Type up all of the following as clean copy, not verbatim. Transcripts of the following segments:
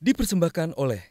dipersembahkan oleh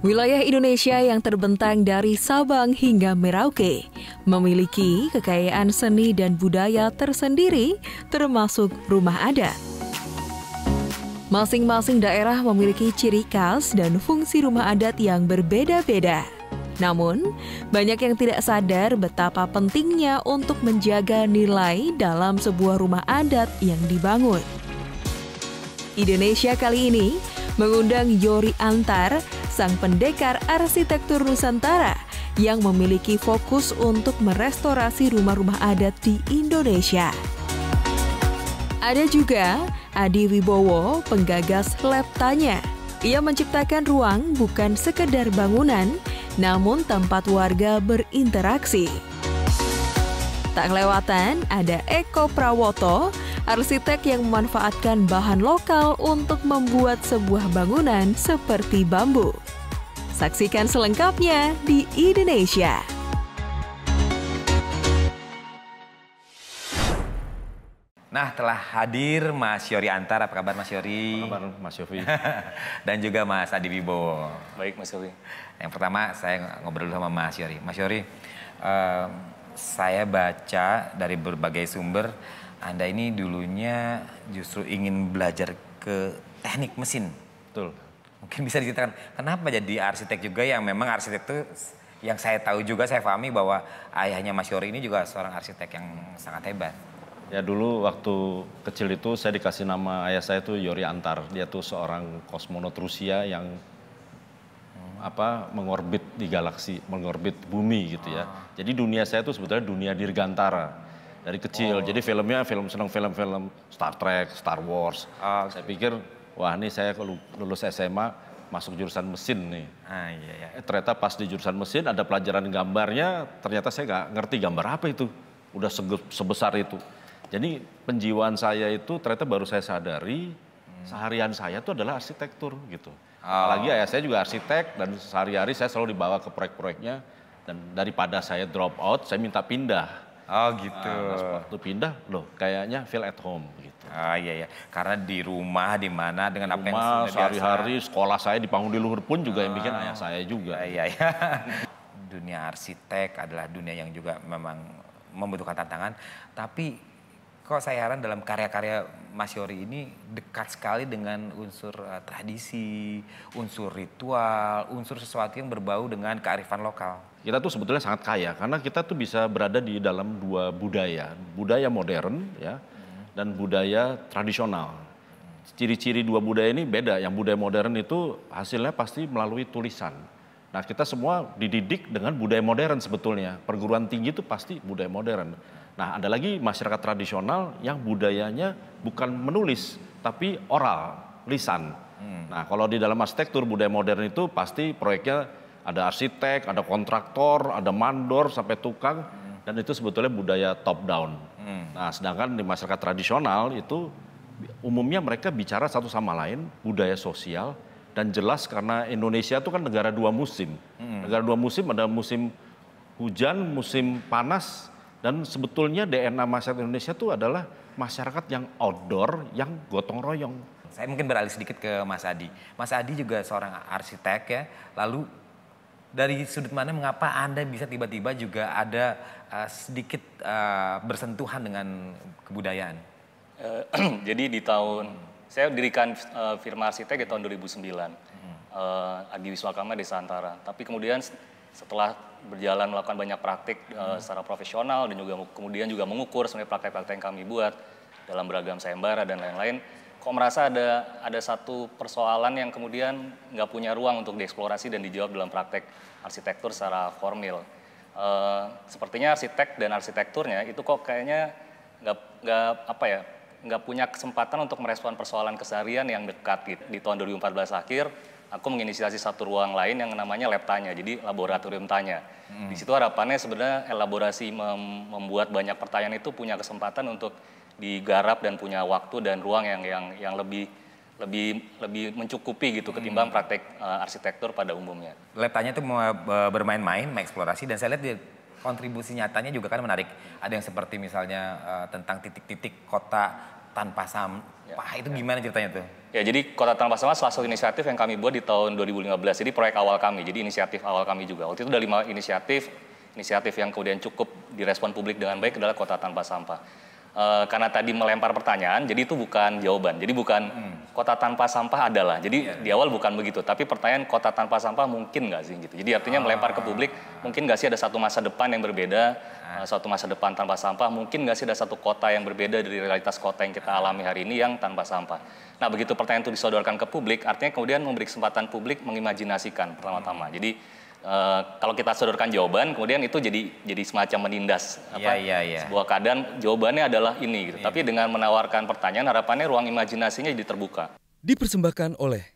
Wilayah Indonesia yang terbentang dari Sabang hingga Merauke memiliki kekayaan seni dan budaya tersendiri, termasuk rumah adat. Masing-masing daerah memiliki ciri khas dan fungsi rumah adat yang berbeda-beda. Namun, banyak yang tidak sadar betapa pentingnya untuk menjaga nilai dalam sebuah rumah adat yang dibangun. Indonesia kali ini mengundang Yory Antar, sang pendekar arsitektur Nusantara yang memiliki fokus untuk merestorasi rumah-rumah adat di Indonesia. Ada juga Adi Wibowo, penggagas Lab Tanya. Ia menciptakan ruang bukan sekedar bangunan, namun tempat warga berinteraksi. Tak kelewatan ada Eko Prawoto, arsitek yang memanfaatkan bahan lokal untuk membuat sebuah bangunan seperti bambu. Saksikan selengkapnya di Indonesia. Nah, telah hadir Mas Yory Antar. Apa kabar Mas Yory? Apa kabar Mas Yofi? Dan juga Mas Adi Wibowo. Baik Mas Yofi. Yang pertama saya ngobrol dulu sama Mas Yory. Mas Yory, saya baca dari berbagai sumber, Anda ini dulunya justru ingin belajar ke teknik mesin. Betul. Mungkin bisa diceritakan kenapa jadi arsitek juga, yang memang arsitek itu yang saya tahu juga, saya pahami bahwa ayahnya Mas Yory ini juga seorang arsitek yang sangat hebat. Ya dulu waktu kecil itu saya dikasih nama ayah saya itu Yory Antar. Dia tuh seorang kosmonot Rusia yang mengorbit di galaksi, mengorbit bumi gitu ya. Jadi dunia saya itu sebetulnya dunia dirgantara dari kecil. Jadi filmnya senang film-film Star Trek, Star Wars. Saya pikir wah ini saya lulus SMA masuk jurusan mesin nih. Iya. Ternyata pas di jurusan mesin ada pelajaran gambarnya, ternyata saya nggak ngerti gambar apa itu. Udah sebesar itu. Jadi penjiwaan saya itu ternyata baru saya sadari seharian saya itu adalah arsitektur gitu. Apalagi ayah saya juga arsitek dan sehari-hari saya selalu dibawa ke proyek-proyeknya. Dan daripada saya drop out, saya minta pindah. Oh gitu. Waktu pindah, loh kayaknya feel at home gitu. Iya. Karena di rumah, di mana dengan apa yang sudah sehari-hari sekolah saya di panggung di luhur pun juga yang bikin ayah saya juga. Iya. Dunia arsitek adalah dunia yang juga memang membutuhkan tantangan. Tapi kok saya heran dalam karya-karya Mas Yory ini dekat sekali dengan unsur tradisi, unsur ritual, unsur sesuatu yang berbau dengan kearifan lokal. Kita tuh sebetulnya sangat kaya karena kita tuh bisa berada di dalam dua budaya. Budaya modern ya dan budaya tradisional. Ciri-ciri dua budaya ini beda. Yang budaya modern itu hasilnya pasti melalui tulisan. Nah kita semua dididik dengan budaya modern sebetulnya. Perguruan tinggi itu pasti budaya modern. Nah ada lagi masyarakat tradisional yang budayanya bukan menulis tapi oral, lisan. Nah kalau di dalam arsitektur budaya modern itu pasti proyeknya ada arsitek, ada kontraktor, ada mandor sampai tukang. Dan itu sebetulnya budaya top down. Nah sedangkan di masyarakat tradisional itu umumnya mereka bicara satu sama lain, budaya sosial. Dan jelas karena Indonesia itu kan negara dua musim. Negara dua musim, ada musim hujan, musim panas. Dan sebetulnya DNA masyarakat Indonesia itu adalah masyarakat yang outdoor, yang gotong royong. Saya mungkin beralih sedikit ke Mas Adi. Mas Adi juga seorang arsitek ya. Lalu dari sudut mana mengapa Anda bisa tiba-tiba juga ada sedikit bersentuhan dengan kebudayaan? Jadi saya dirikan firma arsitek di tahun 2009. Adi Wiswakama Desa Antara. Tapi kemudian setelah berjalan melakukan banyak praktik secara profesional dan juga kemudian juga mengukur sebenarnya praktek-praktek yang kami buat dalam beragam sayembara dan lain-lain, kok merasa ada satu persoalan yang kemudian nggak punya ruang untuk dieksplorasi dan dijawab dalam praktek arsitektur secara formil. Sepertinya arsitek dan arsitekturnya itu kok kayaknya nggak punya kesempatan untuk merespon persoalan keseharian yang dekat gitu. Di tahun 2014 akhir, aku menginisiasi satu ruang lain yang namanya lab tanya, jadi laboratorium tanya. Di situ harapannya sebenarnya elaborasi membuat banyak pertanyaan itu punya kesempatan untuk digarap dan punya waktu dan ruang yang lebih mencukupi gitu ketimbang praktek arsitektur pada umumnya. Lab tanya itu bermain-main, mengeksplorasi, dan saya lihat di kontribusi nyatanya juga kan menarik. Ada yang seperti misalnya tentang titik-titik kota tanpa sampah, itu gimana ceritanya tuh? Ya, jadi Kota Tanpa Sampah salah satu inisiatif yang kami buat di tahun 2015. Jadi proyek awal kami, jadi inisiatif awal kami juga. Waktu itu ada 5 inisiatif yang kemudian cukup direspon publik dengan baik adalah Kota Tanpa Sampah. Karena tadi melempar pertanyaan, jadi itu bukan jawaban. Jadi bukan kota tanpa sampah adalah. Jadi di awal bukan begitu. Tapi pertanyaan kota tanpa sampah mungkin nggak sih gitu. Jadi artinya melempar ke publik, mungkin nggak sih ada satu masa depan yang berbeda, satu masa depan tanpa sampah. Mungkin nggak sih ada satu kota yang berbeda dari realitas kota yang kita alami hari ini yang tanpa sampah. Nah begitu pertanyaan itu disodorkan ke publik, artinya kemudian memberi kesempatan publik mengimajinasikan pertama-tama. Jadi kalau kita sodorkan jawaban, kemudian itu jadi semacam menindas sebuah keadaan. Jawabannya adalah ini, gitu. Tapi dengan menawarkan pertanyaan, harapannya ruang imajinasinya jadi terbuka. Dipersembahkan oleh